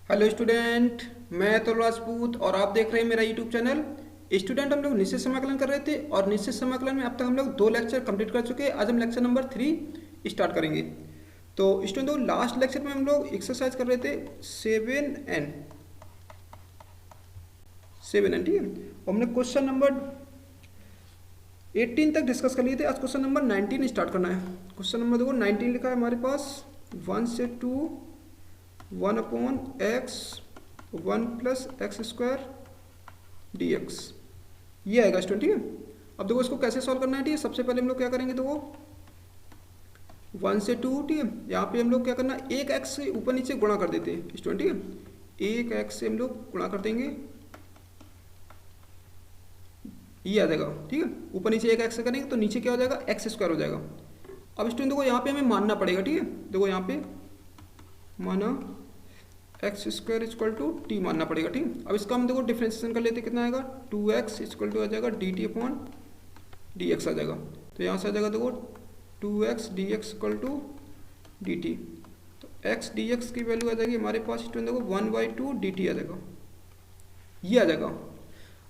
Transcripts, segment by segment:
Hello student, मैं अतुल राजपूत और आप देख रहे हैं मेरा यूट्यूब चैनल। स्टूडेंट, हम लोग निश्चित समाकलन कर रहे थे और निश्चित समाकलन में अब तक हम लोग 2 लेक्चर कंप्लीट कर चुके हैं। आज हम लेक्चर नंबर 3 स्टार्ट करेंगे। तो स्टूडेंट, लास्ट लेक्चर में हम लोग एक्सरसाइज कर रहे थे 7N ठीक है। और हमने क्वेश्चन नंबर 18 तक डिस्कस कर लिए थे। आज क्वेश्चन नंबर 19 स्टार्ट करना है। क्वेश्चन नंबर देखो 19 लिखा है हमारे पास 1 से 2 1/x 1 plus x square dx। ये आएगा स्टूडेंट ठीक है। अब देखो इसको कैसे सॉल्व करना है ठीक है। सबसे पहले हम लोग क्या करेंगे, देखो 1 से 2 ठीक है। यहाँ पे हम लोग क्या करना है, एक एक्स से ऊपर नीचे गुणा कर देते हैं स्टूडेंट ठीक है। एक एक्स से हम लोग गुणा कर देंगे, ये आ जाएगा ठीक है। ऊपर नीचे एक एक्स से करेंगे तो नीचे क्या हो जाएगा, एक्स स्क्वायर हो जाएगा। अब स्टूडेंट देखो यहाँ पे हमें मानना पड़ेगा ठीक है। देखो यहाँ पे माना x square equal to t मानना पड़ेगा ठीक। अब इसका हम देखो डिफ्रेंशिएशन कर लेते, कितना आएगा 2x इक्वल टू आ जाएगा dt अपॉन dx आ जाएगा। तो यहाँ से आ जाएगा देखो 2x dx equal to dt। तो x dx की वैल्यू आ जाएगी हमारे पास स्टूडेंट देखो 1/2 dt आ जाएगा, ये आ जाएगा।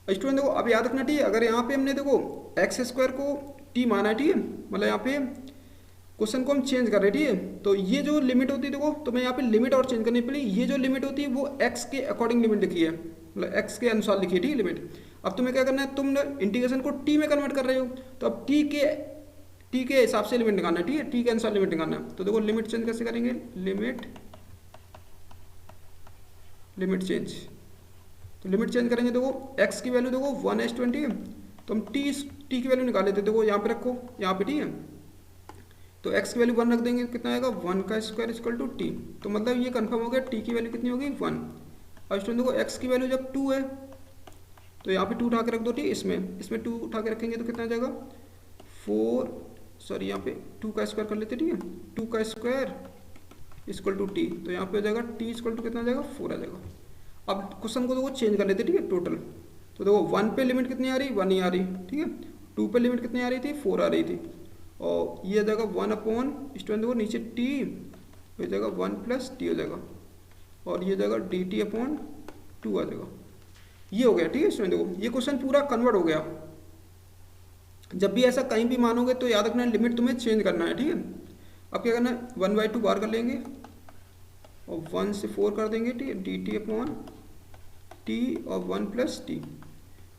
स्टूडेंट देखो अब याद रखना ठीक है, अगर यहाँ पे हमने देखो एक्स स्क्वायर को टी माना है ठीक है, मतलब यहाँ पे क्वेश्चन को हम चेंज कर रहे हैं ठीक है। तो ये जो लिमिट होती है देखो, तो मैं यहाँ पे लिमिट और चेंज करनी पड़ी। ये जो लिमिट होती है वो x के अकॉर्डिंग लिमिट लिखी है, मतलब x के अनुसार लिखी है ठीक है लिमिट। अब तुम्हें क्या करना है, तुम इंटीग्रेशन को t में कन्वर्ट कर रहे हो, तो अब t के हिसाब से लिमिट निकालना है ठीक है, t के अनुसार लिमिट निकालना है। तो देखो लिमिट चेंज कैसे करेंगे, लिमिट चेंज। तो लिमिट चेंज करेंगे, देखो x की वैल्यू देखो 1/20 है, तो हम t की वैल्यू निकाल लेते, देखो यहाँ पे रखो यहाँ पे ठीक है। तो x की वैल्यू 1 रख देंगे, कितना आएगा 1 का स्क्वायर इक्वल टू टी। तो मतलब ये कंफर्म हो गया, t की वैल्यू कितनी होगी 1। अब स्टूडेंट देखो x की वैल्यू जब 2 है तो यहाँ पे 2 उठा के रख दो टी, इसमें 2 उठा के रखेंगे तो कितना आ जाएगा 4, सॉरी यहाँ पे 2 का स्क्वायर कर लेते ठीक है, 2 का स्क्वायर इक्वल टू टी। तो यहाँ पे हो जाएगा t इक्वल टू कितना आ जाएगा 4 आ जाएगा। अब क्वेश्चन को देखो चेंज कर लेते ठीक है टोटल। तो देखो 1 पे लिमिट कितनी आ रही, 1 ही आ रही ठीक है। 2 पे लिमिट कितनी आ रही थी, 4 आ रही थी। और ये आ जाएगा 1 अपॉन स्टूडेंट देखो नीचे टी हो जाएगा 1 प्लस टी हो जाएगा, और ये जाएगा डी टी अपॉन 2 आ जाएगा। ये हो गया ठीक है स्टूडेंट, देखो ये क्वेश्चन पूरा कन्वर्ट हो गया। जब भी ऐसा कहीं भी मानोगे तो याद रखना लिमिट तुम्हें चेंज करना है ठीक है। अब क्या करना है, 1/2 बाहर कर लेंगे और 1 से 4 कर देंगे ठीक है, डी टी अपॉन टी और 1 प्लस टी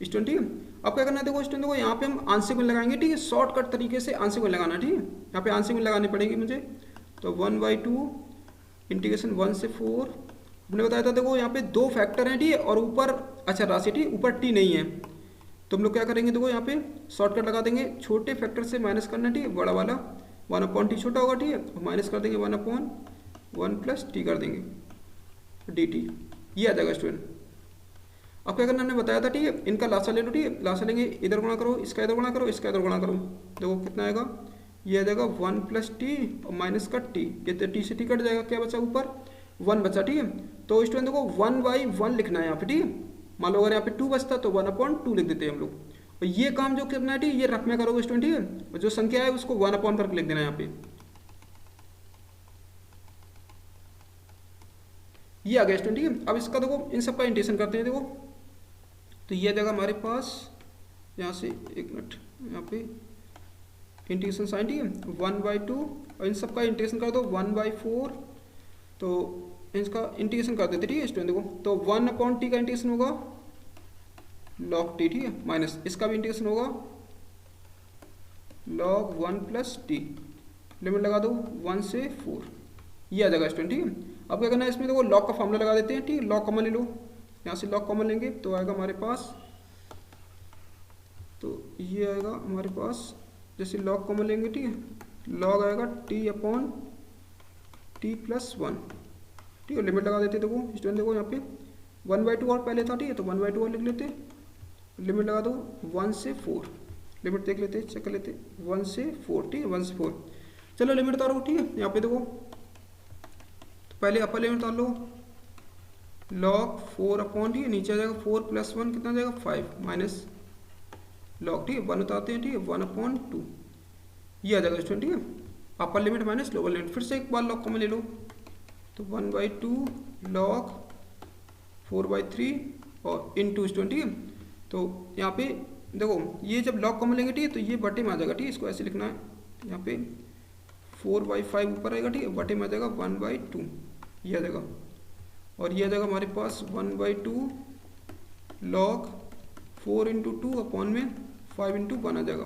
स्टूडेंट ठीक है। अब क्या करना है, देखो स्टूडेंट देखो यहाँ पे हम आंसर में लगाएंगे ठीक है, शॉर्टकट तरीके से आंसर में लगाना ठीक है। यहाँ पे आंसर में लगानी पड़ेगी मुझे। तो 1/2 इंटीग्रेशन 1 से 4 हमने बताया था, देखो यहाँ पे 2 फैक्टर हैं ठीक है, और ऊपर अच्छा राशि ठीक, ऊपर टी नहीं है। तो हम लोग क्या करेंगे, देखो यहाँ पे शॉर्टकट लगा देंगे, छोटे फैक्टर से माइनस करना ठीक है, बड़ा वाला 1/t छोटा होगा ठीक है, माइनस कर देंगे 1/1 प्लस टी कर देंगे डी टी, ये आ जाएगा स्टूडेंट। अब क्या करना हमने बताया था ठीक है, इनका लासा ले लो ठीक है, लासा लेंगे इधर गुणा करो, इसका इधर गुणा करो, इसका इधर गुणा करो, देखो कितना आएगा, ये आ जाएगा 1 प्लस टी और माइनस का टी, ये तो टी से टी कट जाएगा, क्या बचा ऊपर 1 बचा ठीक है। तो स्टूडेंट देखो 1/1 लिखना है यहाँ पे ठीक है। मान लो अगर यहाँ पे 2 बचता तो 1/2 लिख देते हैं हम लोग। और ये काम जो करना है ठीक, ये रफ में करोगे स्टूडेंट ठीक है, और जो संख्या है उसको 1/, करके लिख देना है यहाँ पे। ये आ गया स्टूडेंट ठीक है। अब इसका देखो इन सबका इंटीग्रेशन करते हैं, देखो तो ये जगह हमारे पास यहाँ से एक मिनट, यहाँ पे इंटीग्रेशन साइन ठीक है 1/2, और इन सबका इंटीग्रेशन कर दो 1/4। तो इसका इंटीग्रेशन कर देते ठीक है स्टूडेंट, देखो तो 1/t का इंटीग्रेशन होगा log t ठीक है, माइनस इसका भी इंटीग्रेशन होगा log 1 प्लस टी, लिमिट लगा दो 1 से 4, ये आ जाएगा स्टूडेंट ठीक है। अब क्या करना है, इसमें देखो log का फॉर्मूला लगा देते हैं ठीक है, log कॉमन ले लो, यहाँ से log कॉमन लेंगे तो आएगा हमारे पास, तो ये आएगा हमारे पास, जैसे log कॉमन लेंगे ठीक है, log आएगा t अपॉन t प्लस 1 ठीक है, लिमिट लगा देते देखो स्टूडेंट, देखो यहाँ पे 1/2 और पहले था ठीक है, तो 1/2 और लिख लेते, लिमिट लगा दो 1 से 4, लिमिट देख लेते चेक कर लेते 1 से 4 ठीक है, 1 से 4। चलो लिमिट उतारो ठीक है, यहाँ पे देखो तो पहले अपर लिमिट उतार लो, log 4 अपॉन ठीक है, नीचे आ जाएगा 4 प्लस 1 कितना आ जाएगा 5, माइनस log ठीक है 1 उतारते हैं ठीक है 1/2, ये आ जाएगा स्टूडेंट ठीक है। अपर लिमिट माइनस लोअर लिमिट, फिर से एक बार log कॉमन ले लो, तो 1/2 log 4/3 और इंटू 20। तो यहाँ पे देखो ये जब लॉग कॉमन लेंगे ठीक है, तो ये बटे में आ जाएगा ठीक है, इसको ऐसे लिखना है। यहाँ पे 4/5 ऊपर आएगा ठीक है, बटे में आ जाएगा 1/2 ये आ जाएगा, और ये आ जाएगा हमारे पास 1/2 लॉग 4 इंटू 2 अपॉन में 5 इंटू 1 आ जाएगा।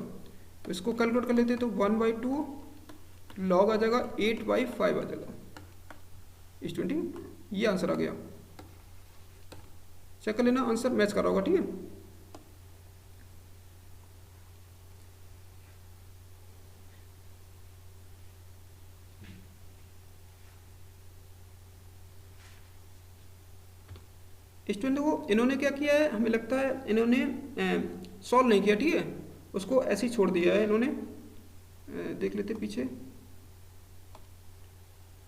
तो इसको कैलकुलेट कर लेते हैं, तो 1/2 लॉग आ जाएगा 8/5 आ जाएगा इस 20। ये आंसर आ गया। चेक कर लेना, आंसर मैच कर रहा होगा ठीक है। स्टूडेंट को इन्होंने क्या किया है, हमें लगता है इन्होंने सॉल्व नहीं किया ठीक है, उसको ऐसे ही छोड़ दिया है इन्होंने। देख लेते पीछे।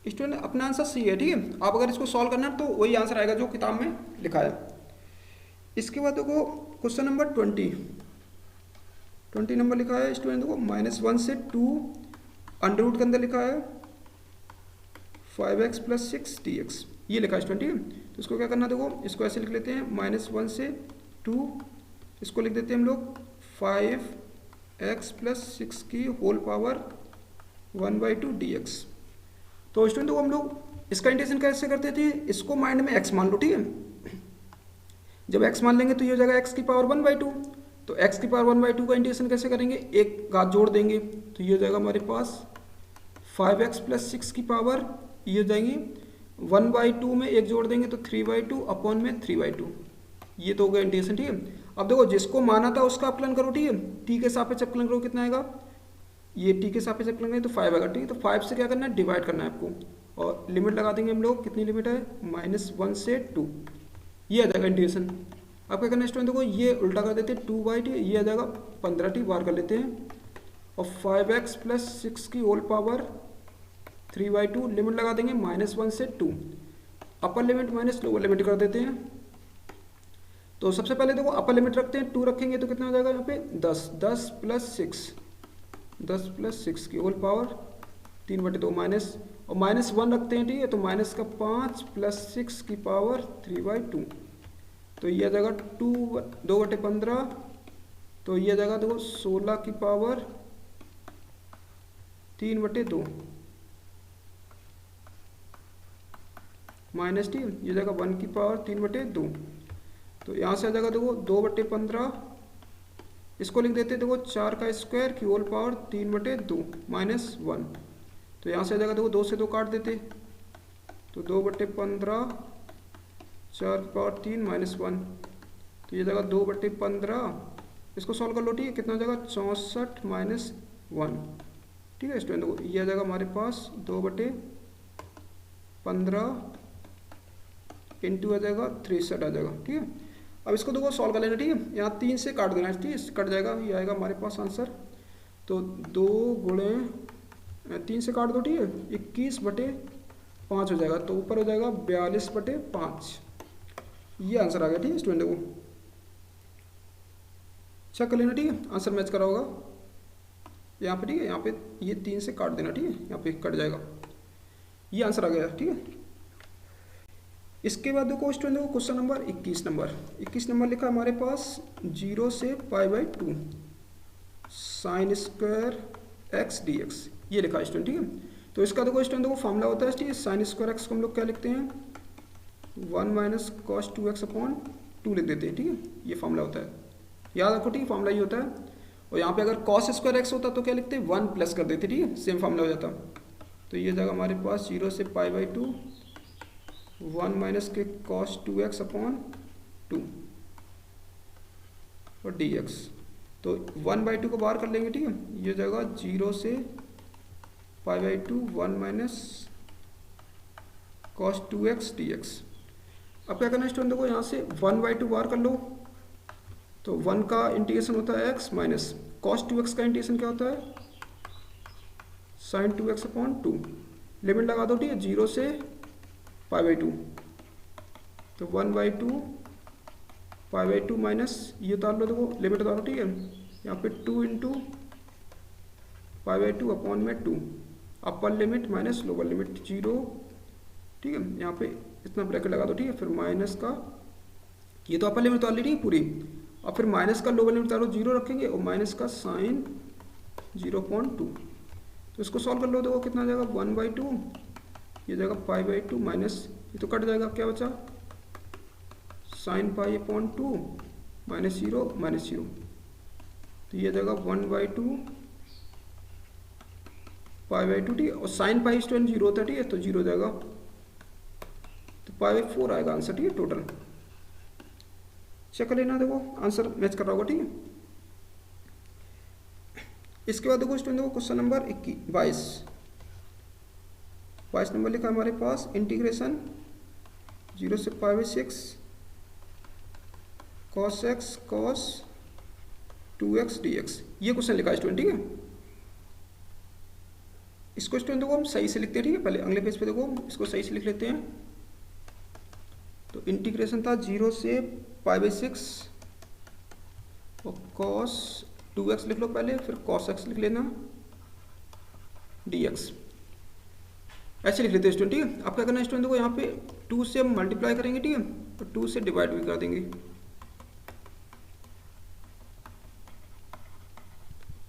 स्टूडेंट अपना आंसर सही है ठीक है, आप अगर इसको सॉल्व करना तो वही आंसर आएगा जो किताब में लिखा है। इसके बाद देखो क्वेश्चन नंबर 20 नंबर लिखा है स्टूडेंट को -1 से 2 अंडर रूट के अंदर लिखा है 5x + 6 dx ये लिखा है स्टूडेंट ठीक है। तो इसको क्या करना, देखो इसको ऐसे लिख लेते हैं -1 से 2, इसको लिख देते हैं हम लोग 5x + 6 की होल पावर 1/2 dx। तो स्टूडेंट को हम लोग इसका इंटीग्रेशन कैसे करते थे, इसको माइंड में x मान लो ठीक है। जब x मान लेंगे तो ये हो जाएगा x की पावर 1/2। तो x की पावर 1/2 का इंटीग्रेशन कैसे करेंगे, एक घात जोड़ देंगे तो ये हो जाएगा हमारे पास 5x + 6 की पावर ये हो जाएंगी 1/2 में एक जोड़ देंगे तो 3/2 अपॉन में 3/2। ये तो हो गया इंटीग्रेशन ठीक है। अब देखो जिसको माना था उसका अपलन करो ठीक है, t के सापेक्ष अपलन करो कितना आएगा, ये t के सापेक्ष अपलन करें तो 5 आएगा ठीक है। तो 5 से क्या करना है, डिवाइड करना है आपको, और लिमिट लगा देंगे हम लोग, कितनी लिमिट है -1 से 2 ये आ जाएगा इंटीग्रेशन। अब क्या करना है स्टूडेंट, देखो ये उल्टा कर देते हैं 2/t ये आ जाएगा 15t बार कर लेते हैं, और 5x + 6 की होल पावर 3/2 लिमिट लगा देंगे -1 से 2, अपर लिमिट माइनस लोअर लिमिट कर देते हैं। तो सबसे पहले देखो अपर लिमिट रखते हैं, 2 रखेंगे तो कितना हो जाएगा यहाँ पे 10 + 6 की होल पावर 3/2 माइनस, और -1 रखते हैं ठीक है, तो माइनस का 5 + 6 की पावर 3/2। तो ये आ जाएगा 2/15, तो ये आ जाएगा देखो 16 की पावर 3/2 माइनस टी, ये जाएगा 1 की पावर 3/2। तो यहाँ से आ जाएगा देखो 2/15, इसको लिख देते देखो 4 का स्क्वायर की होल पावर 3/2 -1। तो यहाँ से आ जाएगा देखो 2 से 2 काट देते, तो 2/15 4 की पावर 3 -1, तो ये जाएगा 2/15। इसको सॉल्व कर लो ठीक है, कितना हो जाएगा 64 -1 ठीक है स्टूडेंट। देखो ये आ जाएगा हमारे पास 2/15 इंटू आ जाएगा 63 आ जाएगा ठीक है। अब इसको देखो सॉल्व कर लेना ठीक है, यहाँ 3 से काट देना ठीक है, कट जाएगा, ये आएगा हमारे पास आंसर। तो 2 × 3 से काट दो ठीक है, 21/5 हो जाएगा, तो ऊपर हो जाएगा 42/5 ये आंसर आ गया ठीक है स्टूडेंट। को चेक कर लेना ठीक है, आंसर मैच करा होगा यहाँ पे ठीक है। यहाँ पे ये 3 से काट देना ठीक है, यहाँ पे कट जाएगा, ये आंसर आ गया ठीक है। इसके बाद देखो स्टूडेंट देखो क्वेश्चन नंबर 21 नंबर लिखा हमारे पास 0 से π/2 sin² x dx ये लिखा है स्टूडेंट ठीक है। तो इसका देखो स्टूडेंट देखो फॉर्मूला होता है ठीक है, sin² x को हम लोग क्या लिखते हैं 1 - cos 2x/2 लिख देते हैं ठीक है, ये फॉर्मूला होता है, याद रखो ठीक है, फॉर्मूला ये होता है। और यहाँ पे अगर cos² x होता तो क्या लिखते हैं 1 प्लस कर देते ठीक है, सेम फॉर्मूला हो जाता। तो ये जाएगा हमारे पास 0 से π/2 1 - के cos 2x/2 और dx। तो 1/2 को बाहर कर लेंगे ठीक है, ये जाएगा 0 से π/2 1 - cos 2x dx। अब क्या करना है स्टूडेंट देखो यहाँ से 1/2 बाहर कर लो, तो 1 का इंटीग्रेशन होता है x माइनस cos 2x का इंटीग्रेशन क्या होता है sin 2x/2 लिमिट लगा दो ठीक है 0 से π/2, तो 1/2 π/2 माइनस ये उतार लो देखो लिमिट उतारो ठीक है, यहाँ पे 2 × π/2 अपॉन में 2 अपर लिमिट माइनस लोअर लिमिट 0 ठीक है। यहाँ पे इतना ब्रैकेट लगा दो ठीक है, फिर माइनस का ये तो अपर लिमिट तो ऑलरेडी पूरी, और फिर माइनस का लोअर लिमिट उतारो, जीरो रखेंगे और माइनस का साइन 0.2। तो इसको सॉल्व कर लो, देखो कितना जाएगा 1/2, ये जाएगा π/2 माइनस, ये तो कट जाएगा, क्या बचा sine π/2 minus zero minus zero, तो ये जाएगा 1/2 π/2 ठीक है, और साइन पाई स्टूडेंट जीरो होता है ठीक है, तो जीरो जाएगा, तो π/4 आएगा आंसर ठीक है टोटल। चेक कर लेना, देखो आंसर मैच कर रहा होगा ठीक है। इसके बाद देखो स्टूडेंट, देखो क्वेश्चन नंबर 22 नंबर लिखा है हमारे पास, इंटीग्रेशन 0 से π/6 cos x cos 2x dx, ये क्वेश्चन लिखा है स्टूडेंट ठीक है। इसको स्टूडेंट देखो हम सही से लिखते हैं ठीक है, पहले अगले पेज पे देखो इसको सही से लिख लेते हैं। तो इंटीग्रेशन था 0 से π/6 और cos 2x लिख लो पहले, फिर cos x लिख लेना dx, ऐसे लिख लेते हैं स्टूडेंट ठीक है। आप क्या करना है स्टूडेंट, देखो यहाँ पे 2 से हम मल्टीप्लाई करेंगे ठीक है, और 2 से डिवाइड भी कर देंगे,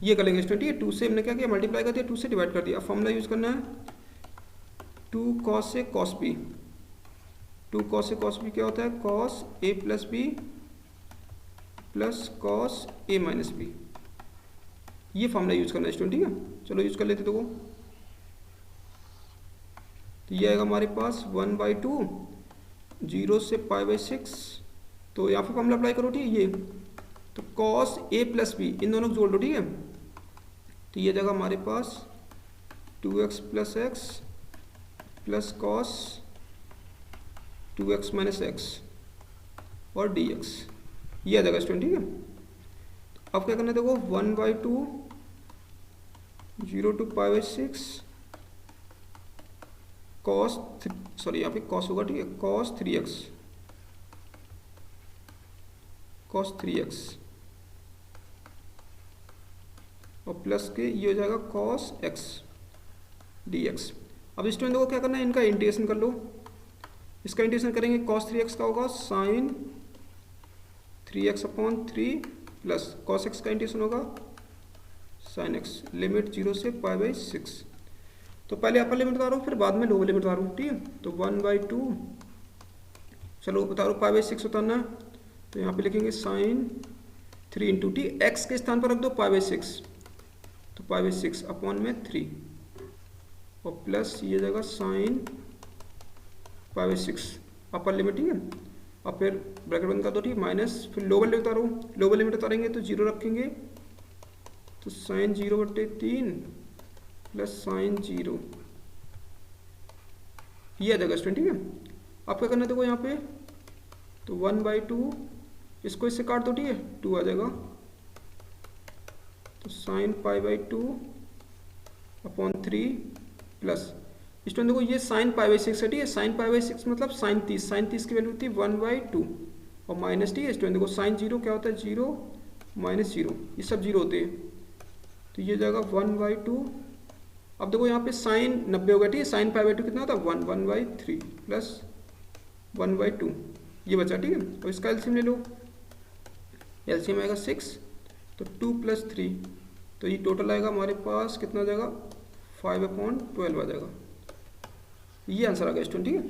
ये कर लेंगे स्टूडेंट ठीक है। 2 से हमने क्या किया, मल्टीप्लाई कर दिया, 2 से डिवाइड कर दिया। अब फॉर्मूला यूज करना है 2 cos a cos b, 2 cos a cos b क्या होता है, cos a plus b plus cos a minus b, ये फॉर्मूला यूज करना है स्टूडेंट ठीक है। चलो यूज कर लेते देखो, तो ये आएगा हमारे पास 1/2 0 से π/6, तो यहाँ पे फॉर्मूला अप्लाई करो ठीक है, ये तो cos a प्लस b इन दोनों को जोड़ लो ठीक है, तो ये जगह हमारे पास 2x plus x plus cos 2x minus x और dx, ये आ जाएगा स्टूडेंट ठीक है। अब क्या करना है देखो 1/2 0 to π/6 cos, सॉरी यहाँ पे cos होगा ठीक है, cos 3x और प्लस के ये हो जाएगा cos x dx। अब स्टूडेंट देखो क्या करना है, इनका इंटीग्रेशन कर लो, इसका इंटीग्रेशन करेंगे cos 3x का होगा sin 3x/3 plus cos x का इंटीग्रेशन होगा sin x, लिमिट 0 से π/6। तो पहले अपर लिमिट उतारो फिर बाद में लोअर लिमिट उतारो ठीक है। तो 1/2, चलो उतारो π/6 उतारना है, तो यहाँ पे लिखेंगे sin 3 × t, x के स्थान पर रख दो π/6, तो π/6 अपॉन में 3 और प्लस ये जगह साइन π/6 अपर लिमिट ठीक है। अब फिर ब्रैकेट बंद कर दो ठीक है, माइनस, फिर लोअर लिमिट उतारो, लोअर लिमिट उतारेंगे तो 0 रखेंगे, तो साइन 0/3 प्लस साइन 0, ये आ जाएगा स्टूडेंट ठीक है। अब क्या करना है देखो यहाँ पे, तो 1/2 इसको इससे काट दो ठीक है, 2 आ जाएगा, तो साइन π/2 अपॉन 3 प्लस स्टूडेंट देखो ये साइन π/6 है ठीक है, साइन π/6 मतलब साइन 30, साइन 30 की वैल्यू होती है 1/2 और माइनस ठीक है स्टूडेंट देखो साइन 0 क्या होता है 0 माइनस 0, ये सब 0 होते हैं, तो ये जाएगा 1/2। अब देखो यहाँ पे साइन 90 होगा ठीक है, साइन π/2 कितना होता है 1/3 प्लस 1/2, ये बचा ठीक है। अब इसका एलसीएम ले लो, एलसीएम आएगा 6, तो 2 + 3, तो ये टोटल आएगा हमारे पास कितना जाएगा 5/12 आ जाएगा, ये आंसर आ गया स्टूडेंट ठीक है।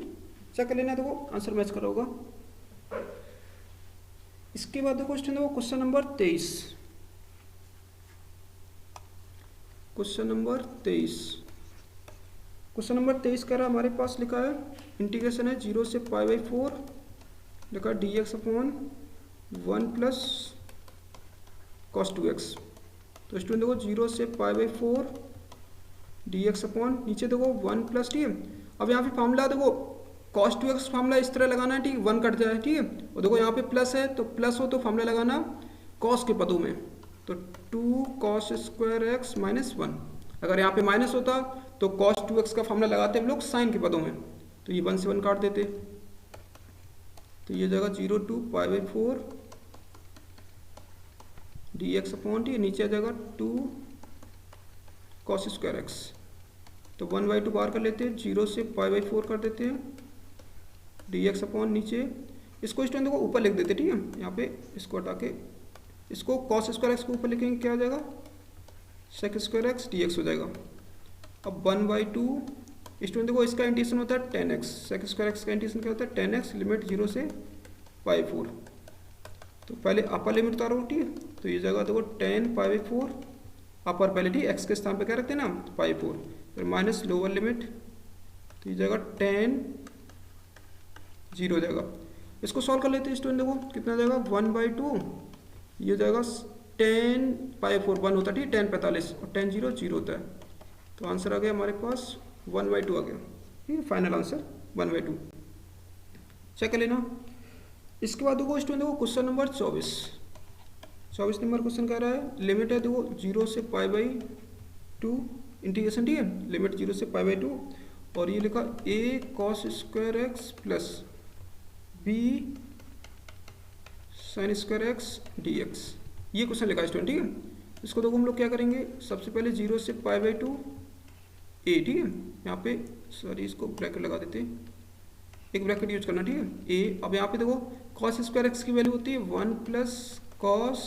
चेक कर लेना देखो आंसर मैच कर रहा होगा। इसके बाद देखो स्टूडेंट देखो क्वेश्चन नंबर 23, क्वेश्चन नंबर 23 कह रहा है हमारे पास लिखा है इंटीग्रेशन है 0 से π/4 लिखा dx upon 1 plus cos 2x। तो स्टूडेंट देखो 0 से π/4 dx अपॉन नीचे देखो 1 प्लस ठीक है। अब यहाँ पे फॉर्मूला देखो cos 2x फॉर्मूला इस तरह लगाना है ठीक है, 1 कट जाए ठीक है, और देखो यहाँ पे प्लस है तो प्लस हो तो फॉर्मूला लगाना cos के पदों में, तो 2 cos स्क्वायर x माइनस 1, अगर यहाँ पे माइनस होता तो cos 2x का फॉर्मूला लगाते हम लोग साइन के पदों में, तो ये 1 से 1 काट देते, तो ये जाएगा 0 to π/4 dx अपॉन टी, नीचे आ जाएगा 2 cos स्क्वायर x, तो 1/2 बाहर कर लेते हैं, 0 से π/4 कर देते हैं dx अपॉन नीचे इसको स्टूडेंट देखो ऊपर लिख देते, ठीक है, यहाँ पे इसको हटा के इसको कॉस स्क्वायर एक्स को ऊपर लिखेंगे, क्या आ जाएगा sec square x d x हो जाएगा। अब 1/2 स्टूडेंट देखो इसका इंटीग्रेशन होता है 10x, सेक स्क्वायर एक्स का इंटीग्रेशन क्या होता है 10x, लिमिट 0 से π4। तो पहले अपर लिमिट उतारो, ठीक है, तो ये जगह देखो 10π4 अपर पहले, ठीक, एक्स के स्थान पे क्या रखते हैं ना π4, फिर माइनस लोअर लिमिट, तो ये जगह 10 0 जाएगा। इसको सॉल्व कर लेते हैं स्टूडेंट, देखो कितना जाएगा 1/2, ये जाएगा 10π4 1 होता है, ठीक, 1045 और 10 0 0 होता है, तो आंसर आ गया हमारे पास 1/2 आ गया, ठीक है, फाइनल आंसर 1/2। चेक कर लेना। इसके बाद देखो स्टूडेंट देखो क्वेश्चन नंबर 24 नंबर क्वेश्चन कह रहा है लिमिट है देखो 0 से π/2 इंटीग्रेशन, ठीक है, लिमिट 0 से π/2 और ये लिखा a cos square x plus b sin square x d x, ये क्वेश्चन लिखा है स्टूडेंट, ठीक है। इसको देखो हम लोग क्या करेंगे, सबसे पहले 0 से π/2 a, ठीक है, यहाँ पे सॉरी इसको ब्रैकेट लगा देते हैं, एक ब्रैकेट यूज करना, ठीक है, a। अब यहाँ पे देखो cos स्क्वायर एक्स की वैल्यू होती है 1 प्लस cos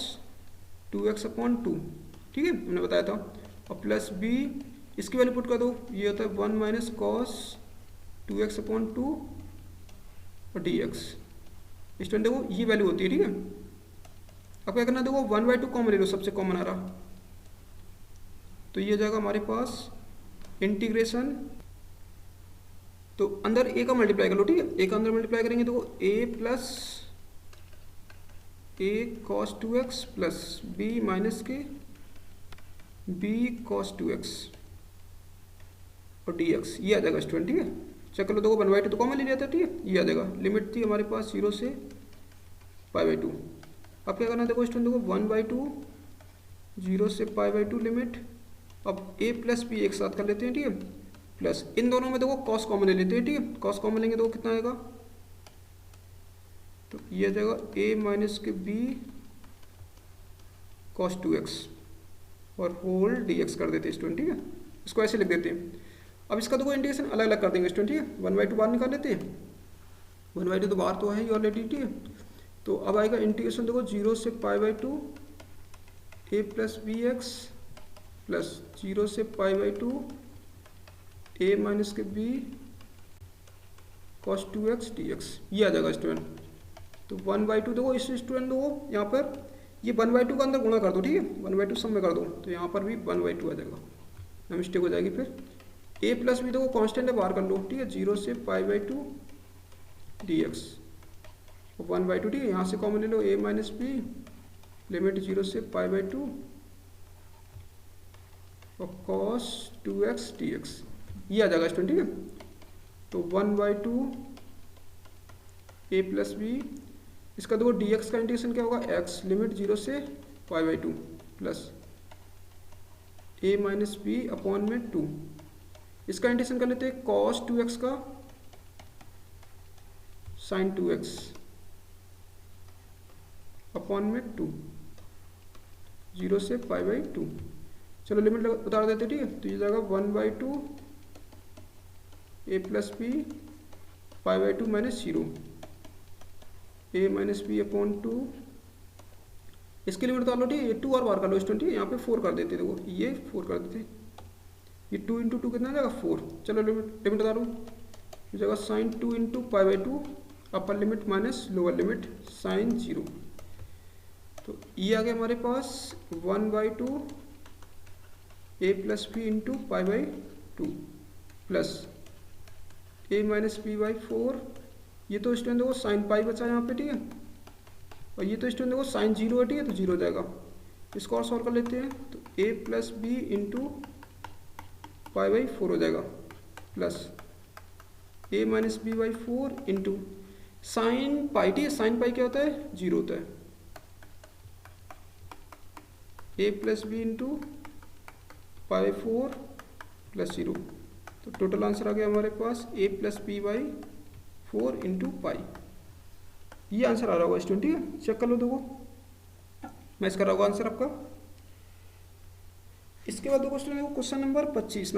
2x/2, ठीक है, मैंने बताया था, और प्लस b इसकी वैल्यू पुट कर दो, ये होता है 1 माइनस cos 2x/2 और dx। स्टूडेंट देखो ये वैल्यू होती है, ठीक है। अब क्या करना, देखो 1/2 कॉमन ले लो, सबसे कॉमन आ रहा, तो ये जाएगा हमारे पास इंटीग्रेशन, तो अंदर a का मल्टीप्लाई कर लो, ठीक है, a का अंदर मल्टीप्लाई करेंगे तो a plus a cos 2x plus b minus के b cos 2x और dx, ये आ जाएगा स्टूडेंट, ठीक है। चेक कर लो, देखो 1/2 तो कॉमन ले लिया था, ठीक है, ये आ जाएगा, लिमिट थी हमारे पास 0 से π/2। अब क्या करना, देखो स्टूडेंट देखो 1/2 0 से π/2 लिमिट, अब a प्लस b एक साथ कर लेते हैं, ठीक है, प्लस इन दोनों में देखो कॉस कॉमन ले लेते हैं, ठीक है, कॉस कॉमन लेंगे तो कितना आएगा, तो ये आ जाएगा a माइनस के b cos 2x और होल dx कर देते हैं स्टूडेंट, ठीक है, इसको ऐसे लिख देते हैं। अब इसका देखो इंटीग्रेशन अलग अलग कर देंगे स्टूडेंट, ठीक है, 1/2 बाहर निकाल लेते हैं, 1/2 तो बाहर तो है ही ऑलरेडी, ठीक है, तो अब आएगा इंटीग्रेशन देखो 0 से π/2 a plus b x plus 0 से π/2 a माइनस के b cos 2x dx, ये आ जाएगा स्टूडेंट। तो 1/2 देखो इस स्टूडेंट देखो यहाँ पर ये 1/2 का अंदर गुणा कर दो, ठीक है, 1/2 सब में कर दो, तो यहाँ पर भी 1/2 आ जाएगा, ना मिस्टेक हो जाएगी। फिर a प्लस बी देखो कांस्टेंट है, बाहर कर लो, ठीक है, 0 से π/2 dx, 1/2, ठीक है, यहाँ से कॉमन ले लो a माइनस बी, लिमिट 0 से π/2 और cos 2x dx, ये आ जाएगा स्टूडेंट, ठीक है। तो 1/2 a प्लस बी, इसका देखो dx का इंटीग्रेशन क्या होगा x, लिमिट 0 से π/2 plus a minus B upon में 2, इसका इंटीग्रेशन कर लेते हैं cos 2x का sin 2x अपॉन में 2, 0 से π/2, चलो लिमिट उतार देते, ठीक है, तो ये जाएगा 1/2 a plus B π/2 minus 0 a minus B upon 2, इसकी लिमिट उतार लो, ठीक है, ये 2 और बार कर लो स्टूडेंट, यहाँ पे 4 कर देते, देखो ये 4 कर देते, ये 2 × 2 कितना जाएगा 4, चलो लिमिट उतारो, ये जाएगा sin 2 × π/2 upper limit minus lower limit sin 0, तो ये आ गया हमारे पास 1/2 a plus B into π/2 plus a minus B by 4, ये तो स्टूडेंट देखो साइन पाई बचा यहाँ पे, ठीक है, और ये तो स्टूडेंट देखो साइन 0 है, ठीक है, तो 0 हो जाएगा। इसको और सॉल्व कर लेते हैं, तो a प्लस बी इंटू π/4 हो जाएगा plus a minus B by 4 into sine pi, ठीक है, साइन पाई क्या होता है 0 होता है, a plus B into π/4 plus 0, तो टोटल आंसर आ गया हमारे पास a plus B by 4 into pi, ये आंसर आ रहा होगा स्टूडेंट, ठीक है, चेक कर लो, देखो मैच कर रहा होगा आंसर आपका। इसके बाद देखो student question number 25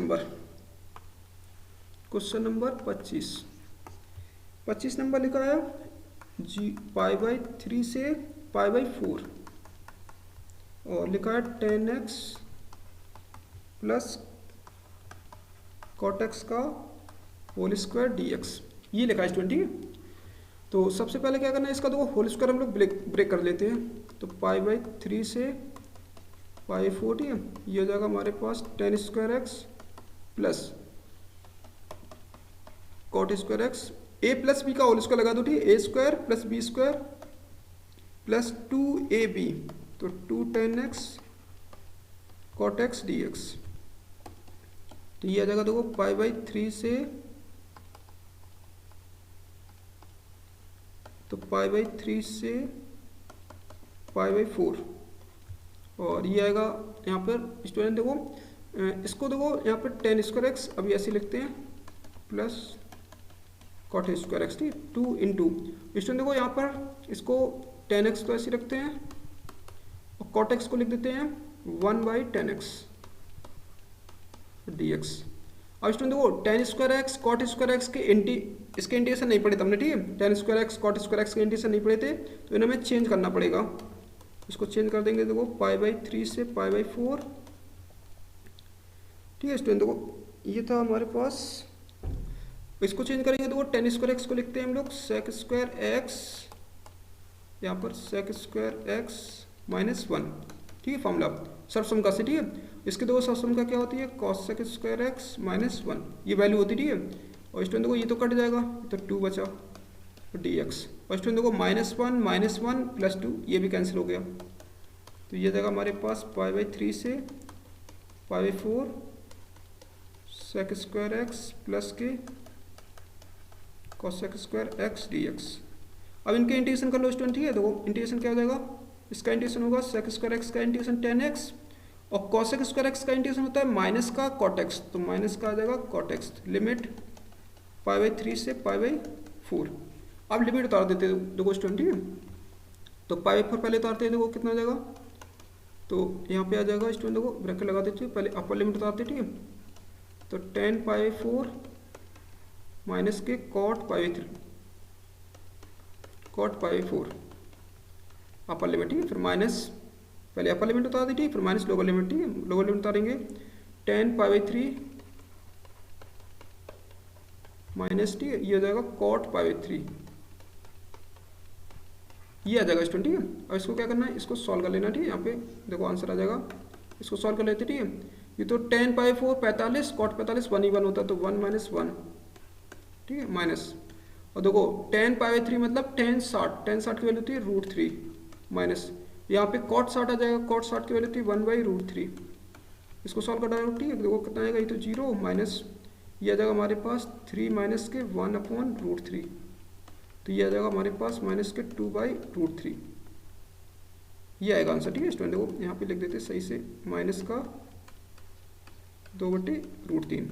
question number 25 number लिखा है जी π/3 से π/4 और लिखा है 10x प्लस कॉट एक्स का होल स्क्वायर dx, ये लिखा है स्टूडेंट। ठीक है, तो सबसे पहले क्या करना है, इसका देखो होल स्क्वायर हम लोग ब्रेक कर लेते हैं। तो π/3 से π/4, ठीक है, ये हो जाएगा हमारे पास 10² x plus cot square x, a plus b का होल स्क्वायर लगा दो। ठीक है, a² plus b² plus 2ab, तो 2 10x कॉट एक्स dx। तो ये आ जाएगा देखो π/3 से, तो π/3 से π/4 और ये आएगा यहाँ पर स्टूडेंट देखो, इसको देखो यहाँ पर 10² x अभी ऐसे लिखते हैं प्लस कॉट स्क्वायर एक्स, ठीक, 2 इंटू स्टूडेंट देखो यहाँ पर इसको 10x तो ऐसे रखते हैं और कॉट एक्स को लिख देते हैं 1/10x dx। अब स्टूडेंट देखो 10² x कॉट स्क्वायर एक्स के इसके इंटीग्रेशन नहीं पढ़े तुमने। ठीक है, 10² x कॉट स्क्वायर एक्स के इंटीग्रेशन नहीं पढ़े थे, तो इन्हें हमें चेंज करना पड़ेगा। इसको चेंज कर देंगे देखो π/3 से π/4। ठीक है स्टूडेंट देखो ये था हमारे पास, इसको चेंज करेंगे देखो 10² x को लिखते हैं हम लोग sec² x, यहाँ पर sec² x -1। ठीक है, फॉर्मूला सर्वसम का से। ठीक है, इसके दो सर्वसम का क्या होती है, cos² x -1, ये वैल्यू होती है। ठीक है, और स्टूडेंट देखो ये तो कट जाएगा, तो 2 बचा dx। और स्टूडेंट देखो -1 प्लस 2 ये भी कैंसिल हो गया, तो ये जाएगा हमारे पास π/3 से π/4 sec² x प्लस के cos² x dx। अब इनके इंटीग्रेशन कर लो स्टूडेंट। ठीक है, देखो इंटीग्रेशन क्या हो जाएगा, इसका इंटीग्रेशन होगा sec² x का इंटीग्रेशन 10x और cos² x का इंटीग्रेशन होता है माइनस का cot x, तो माइनस का आ जाएगा cot x, लिमिट π/3 से π/4। अब लिमिट उतार देते देखो स्टूडेंट। ठीक है, तो π/4 पहले उतारते हैं, देखो कितना आ जाएगा, तो यहाँ पे आ जाएगा स्टूडेंट देखो ब्रैकेट लगा देते हैं, पहले अपर लिमिट उतारते। ठीक है, तो 10π/4 माइनस के cot π/4 अपर लिमिट। ठीक है, फिर माइनस, पहले अपर लिमिट उतार दी, ठीक, फिर माइनस लोअर लिमिट। ठीक है, लोअर लिमिट उतारेंगे 10π/3 माइनस, ठीक है, ये हो जाएगा cot π/3, ये आ जाएगा स्टूडेंट। ठीक है, और इसको क्या करना है, इसको सॉल्व कर लेना। ठीक है, यहाँ पे देखो आंसर आ जाएगा, इसको सॉल्व कर लेते। ठीक है, ये तो 10π/4 45, cot 45 1 ही 1 होता है, तो 1 - 1। ठीक है, माइनस, और देखो 10π/3 मतलब 10 60 की वैल्यू थी √3 माइनस, यहाँ पे cot 60 आ जाएगा, cot 60 की वैल्यू थी 1/√3। इसको सॉल्व कर डालो। ठीक है, देखो कितना आएगा, ये तो 0 माइनस, ये आ जाएगा हमारे पास 3 माइनस के 1/√3, तो ये आ जाएगा हमारे पास माइनस के 2/√3, ये आएगा आंसर। ठीक है स्टूडेंट, देखो यहाँ पे लिख देते सही से, माइनस का 2/√3,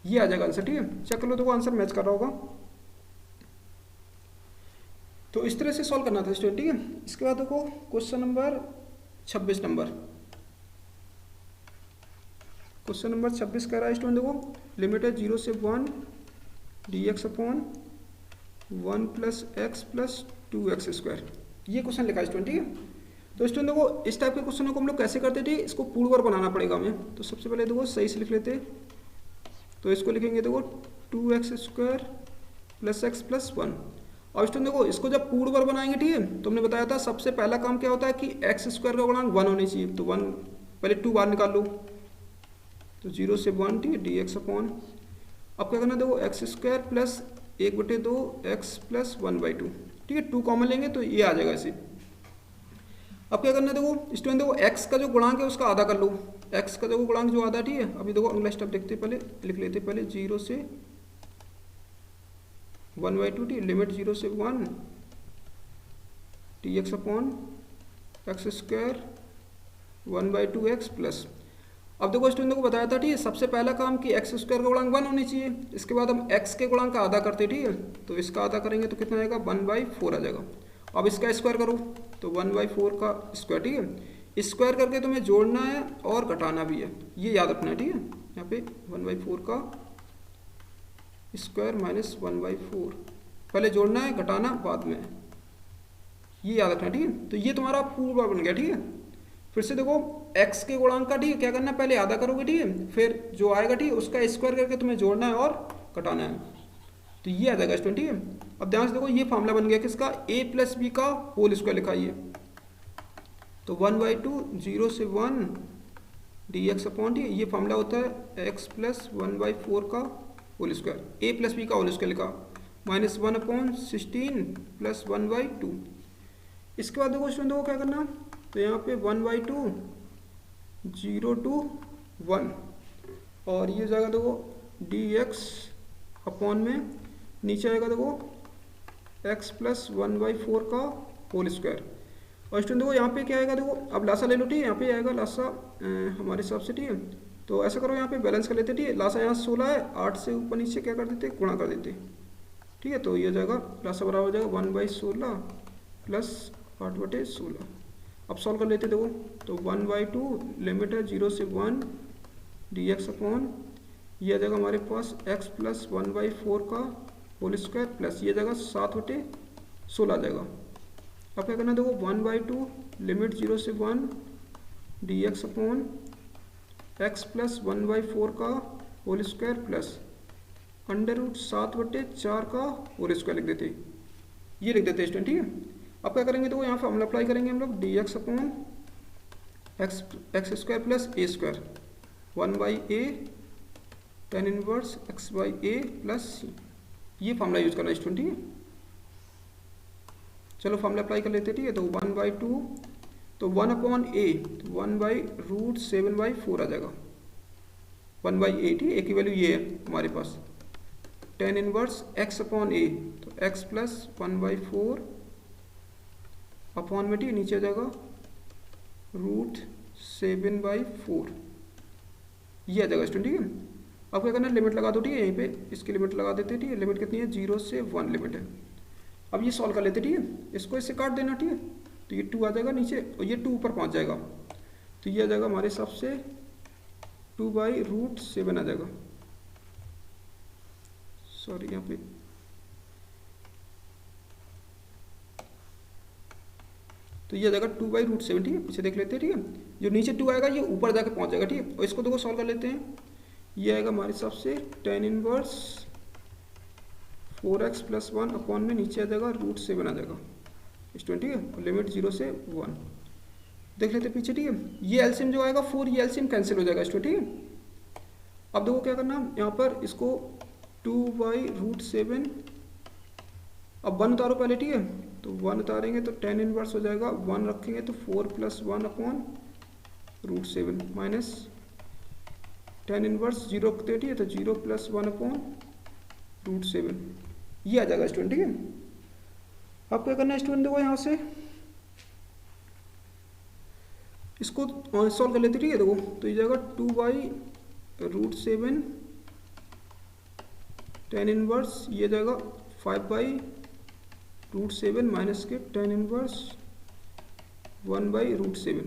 ये आ जाएगा आंसर। ठीक है, चेक कर लो, देखो आंसर मैच कर रहा होगा। तो इस तरह से सॉल्व करना था स्टूडेंट। ठीक है, इसके बाद देखो क्वेश्चन नंबर 26 कह रहा है स्टूडेंट, देखो लिमिट है 0 से 1 dx/1 + x + 2x², ये क्वेश्चन लिखा है स्टूडेंट। ठीक है, तो स्टूडेंट देखो इस टाइप के क्वेश्चनों को हम लोग कैसे करते थे, इसको पूर्ण वर्ग बनाना पड़ेगा हमें। तो सबसे पहले देखो सही से लिख लेते, तो इसको लिखेंगे देखो 2x² + x + 1। और स्टूडेंट देखो इसको जब पूर्ण वर्ग बनाएंगे, ठीक है, तो हमने बताया था सबसे पहला काम क्या होता है कि x² का गुणांक 1 होनी चाहिए, तो 1 पहले 2 बार निकाल लो, तो 0 से 1, ठीक है, dx/। अब क्या करना, देखो x² प्लस 1/2 x + 1/2, ठीक है, 2 कॉमन लेंगे तो ये आ जाएगा ऐसे। अब क्या करना है, देखो स्टूडेंट देखो x का जो गुणांक है उसका आधा कर लो, x का जो गुणांक जो आधा, ठीक है। अभी देखो अगला स्टेप देखते, पहले लिख लेते, पहले 0 से 1/2, ठीक, लिमिट 0 से 1 dx/x² 1/2x प्लस। अब देखो स्टूडेंट को बताया था, ठीक है, सबसे पहला काम कि x² का गुणांक 1 होनी चाहिए, इसके बाद हम x के गुणांक का आधा करते, ठीक है, तो इसका आधा करेंगे तो कितना आएगा, 1/4 आ जाएगा। अब इसका स्क्वायर करो तो 1/4 का स्क्वायर, ठीक है, स्क्वायर करके तुम्हें जोड़ना है और घटाना भी है, ये याद रखना है, ठीक है। यहाँ पे 1/4 का स्क्वायर माइनस 1/4। पहले जोड़ना है, घटाना बाद में, ये याद रखना, ठीक है। तो ये तुम्हारा पूरा बन गया, ठीक है। फिर से देखो x के गुणांक का, ठीक है, क्या करना है, पहले आधा करोगे, ठीक है, फिर जो आएगा, ठीक है, उसका स्क्वायर करके तुम्हें जोड़ना है और घटाना है, तो ये आ जाएगा स्टूडेंट, ठीक है। अब ध्यान से देखो, ये फॉर्मूला बन गया किसका, a प्लस बी का होल स्क्वायर लिखा है, तो 1/2 0 से 1 dx अपॉन डी, ये फॉर्मूला होता है x प्लस 1/4 का whole square, a plus b का होल स्क्वायर लिखा, माइनस 1/16 प्लस 1/2। इसके बाद देखो स्टूडेंट, देखो क्या करना, तो यहाँ पे 1/2 0 to 1, और ये जाएगा देखो dx अपॉन में, नीचे आएगा देखो x प्लस 1/4 का होल स्क्वायर। और स्टूडेंट देखो यहाँ पे क्या आएगा, देखो अब लासा ले लो, ठीक है, यहाँ पे आएगा लासा हमारे हिसाब से, ठीक है। तो ऐसा करो, यहाँ पे बैलेंस कर लेते, ठीक है, लासा यहाँ 16 है, 8 से ऊपर नीचे क्या कर देते, गुणा कर देते, ठीक है। तो ये जाएगा लासा बराबर हो जाएगा 1/16 प्लस 8/16। अब सॉल्व कर लेते, देखो तो 1/2 लिमिट है 0 से 1 dx अपॉन, ये आ जाएगा हमारे पास x प्लस 1/4 का होल स्क्वायर प्लस ये जाएगा 7/16 आ जाएगा। अब क्या करना, देखो 1/2 लिमिट 0 से 1 dx अपॉन x प्लस 1/4 का होल स्क्वायर प्लस √7/4 का होल स्क्वायर लिख देते, ये लिख देते स्टूडेंट, ठीक है। अब क्या करेंगे, तो यहाँ फॉर्मूला अप्लाई करेंगे हम लोग, dx upon X square plus A square 1/a tan inverse x/a plus c, ये फॉर्मूला यूज करना है स्टूडेंट, ठीक है। चलो फॉर्मूला अप्लाई कर लेते हैं, ठीक है। तो 1/2, तो 1/a, तो 1/√7/4 आ जाएगा, 1/a, ठीक है, a की वैल्यू ये है हमारे पास, tan inverse x upon a, तो x प्लस 1/4 अपॉन में, ठीक है, नीचे आ जाएगा √7/4, ये आ जाएगा स्टूडेंट, ठीक है। अब क्या करना है, लिमिट लगा दो, ठीक है, यहीं पे इसकी लिमिट लगा देते हैं, ठीक है। लिमिट कितनी है, 0 से 1 लिमिट है। अब ये सॉल्व कर लेते, ठीक है, इसको इससे काट देना, ठीक है, तो ये 2 आ जाएगा नीचे और ये 2 ऊपर पहुंच जाएगा, तो ये आ जाएगा हमारे हिसाब से 2/√7 आ जाएगा, सॉरी यहाँ पे, तो ये आ जाएगा 2/√7, ठीक है। पीछे देख लेते हैं, ठीक है, जो नीचे 2 आएगा ये ऊपर जाके पहुंच जाएगा, ठीक है। और इसको देखो सॉल्व कर लेते हैं, ये आएगा हमारे हिसाब से tan inverse 4x plus 1 upon में, नीचे आ जाएगा √7 आ जाएगा स्टूडेंट, ठीक है। लिमिट 0 से 1 देख लेते पीछे, ठीक है। ये एलसीएम जो आएगा 4, ये एलसीएम कैंसिल हो जाएगा स्टूडेंट, ठीक है। अब देखो क्या करना, यहाँ पर इसको 2/√7, अब 1 उतारो पहले, ठीक है, तो 1 उतारेंगे तो tan इनवर्स हो जाएगा, 1 रखेंगे तो 4 plus 1 upon √7 minus tan inverse 0 रखते हैं, ठीक है, तो 0 प्लस 1 अपॉन √7, ये आ जाएगा स्टूडेंट, ठीक है। अब क्या करना है स्टूडेंट, देखो यहाँ से इसको सॉल्व कर लेते, ठीक है। देखो तो ये जाएगा 2/√7 tan इनवर्स, ये जाएगा 5/√7 माइनस के tan इनवर्स 1/√7,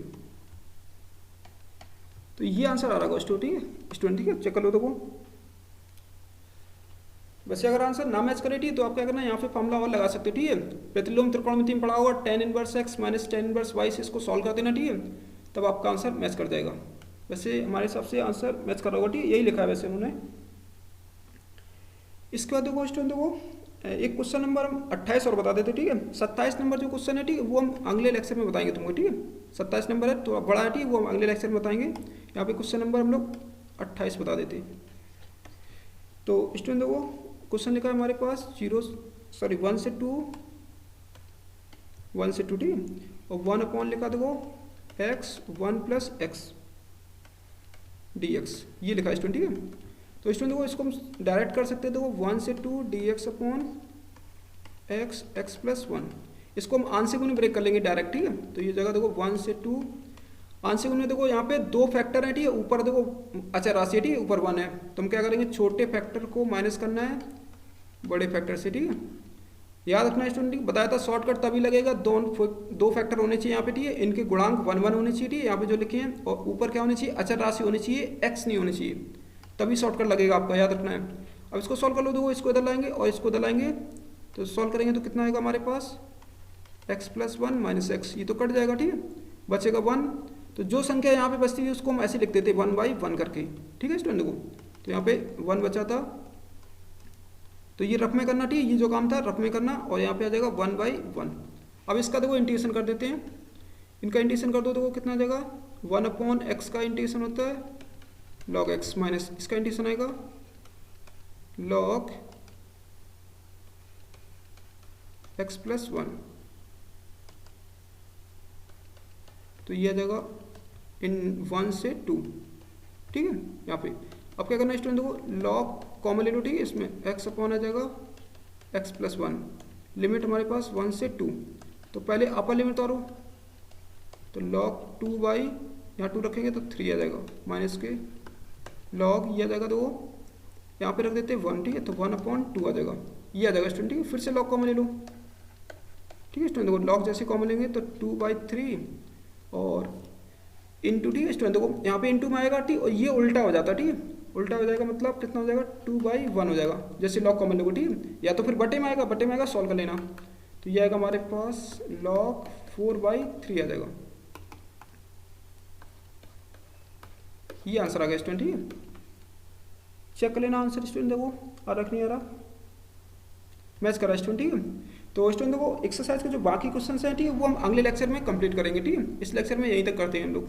तो ये आंसर आ रहा है स्टूडेंट, ठीक है। चेक कर लो, देखो वैसे अगर आंसर ना मैच करे, ठीक है, तो आप क्या करना है, यहाँ पे फॉर्मूला और लगा सकते हो, ठीक है। प्रतिलोम त्रिकोणमिति में पढ़ा होगा tan inverse x minus tan inverse y से इसको सॉल्व कर देना, ठीक है, तब आपका आंसर मैच कर जाएगा। वैसे हमारे हिसाब से आंसर मैच कर रहा होगा, ठीक है, यही लिखा है वैसे उन्होंने। इसके बाद देखो स्टूडेंट, देखो एक क्वेश्चन नंबर हम 28 और बता देते, ठीक है। 27 नंबर जो क्वेश्चन है, ठीक है, वो हम अगले लेक्चर में बताएंगे तुमको, ठीक है। 27 नंबर है तो बड़ा है, ठीक है, वो हम अगले लेक्चर में बताएंगे। यहाँ पे क्वेश्चन नंबर हम लोग 28 बता देते हैं। तो स्टूडेंट देखो क्वेश्चन लिखा है हमारे पास 1 से 2, ठीक है, और 1 अपॉन लिखा देखो x 1 प्लस x dx, ये लिखा है स्टूडेंट, ठीक है। तो स्टूडेंट देखो इसको हम डायरेक्ट कर सकते हैं, देखो 1 से 2 dx अपॉन x प्लस 1, इसको हम आंशिक गुण ब्रेक कर लेंगे डायरेक्ट, ठीक है। तो ये जगह देखो 1 से 2 आंशिक गुण में देखो यहाँ पे 2 फैक्टर है, ठीक है, ऊपर देखो अचर राशि है, ठीक है, ऊपर 1 है, तो हम क्या करेंगे, छोटे फैक्टर को माइनस करना है बड़े फैक्टर से, ठीक है। याद रखना स्टूडेंट, बताया था शॉर्टकट तभी लगेगा, दो फैक्टर होने चाहिए यहाँ पे, ठीक है, इनके गुणांक 1 1 होने चाहिए, ठीक है, यहाँ पे जो लिखे हैं, और ऊपर क्या होने चाहिए, अचर राशि होनी चाहिए, x नहीं होनी चाहिए, तभी शॉर्टकट लगेगा आपका, याद रखना है। अब इसको सॉल्व कर लो, देखो इसको इधर लाएंगे और इसको इधर लाएंगे, तो सॉल्व करेंगे तो कितना आएगा हमारे पास, X plus one minus X, ये तो कट जाएगा, ठीक है, बचेगा वन। तो जो संख्या यहाँ पे बचती है उसको हम ऐसे लिख देते 1/1 करके, ठीक है स्टूडेंट। देखो तो यहाँ पे 1 बचा था, तो ये रफ में करना, ठीक है, ये जो काम था रफ में करना, और यहाँ पे आ जाएगा 1/1। अब इसका देखो इंटीग्रेशन कर देते हैं, इनका इंटीग्रेशन कर दो, देखो कितना आ जाएगा, 1/x का इंटीग्रेशन होता है log x माइनस इसका इंटीग्रेशन आएगा log x प्लस 1, तो ये आ जाएगा इन 1 से 2, ठीक है। यहाँ पे अब क्या करना है स्टूडेंट, देखो log कॉमन ले लो, ठीक है, इसमें x अपॉन आ जाएगा x प्लस 1, लिमिट हमारे पास 1 से 2, तो पहले अपर लिमिट उतारो, तो log 2 बाई यहाँ 2 रखेंगे तो 3 आ जाएगा, माइनस के log ये आ जाएगा, देखो यहाँ पे रख देते हैं 1, ठीक है, तो 1/2 आ जाएगा, ये आ जाएगा स्टूडेंट, ठीक है। फिर से log कॉमन ले लो, ठीक है स्टूडेंट, देखो log जैसे कॉमन लेंगे तो 2/3 और इंटू, ठीक है स्टूडेंट, देखो यहाँ पे इंटू में आएगा, ठीक, और ये उल्टा हो जाता है, ठीक है, उल्टा हो जाएगा, मतलब कितना हो जाएगा 2/1 हो जाएगा, जैसे log कॉमन लोगे, ठीक है, या तो फिर बटे में आएगा, सॉल्व कर लेना, तो ये आएगा हमारे पास log 4/3 आ जाएगा, ये आंसर आ गया स्टूडेंट, ठीक है। चेक कर लेना आंसर स्टूडेंट, देखो आ रहा नहीं आ रहा, मैच करा स्टूडेंट, ठीक है। तो स्टूडेंट देखो एक्सरसाइज के जो बाकी क्वेश्चन हैं, ठीक है, वो हम अगले लेक्चर में कंप्लीट करेंगे, ठीक है, इस लेक्चर में यहीं तक करते हैं हम लोग।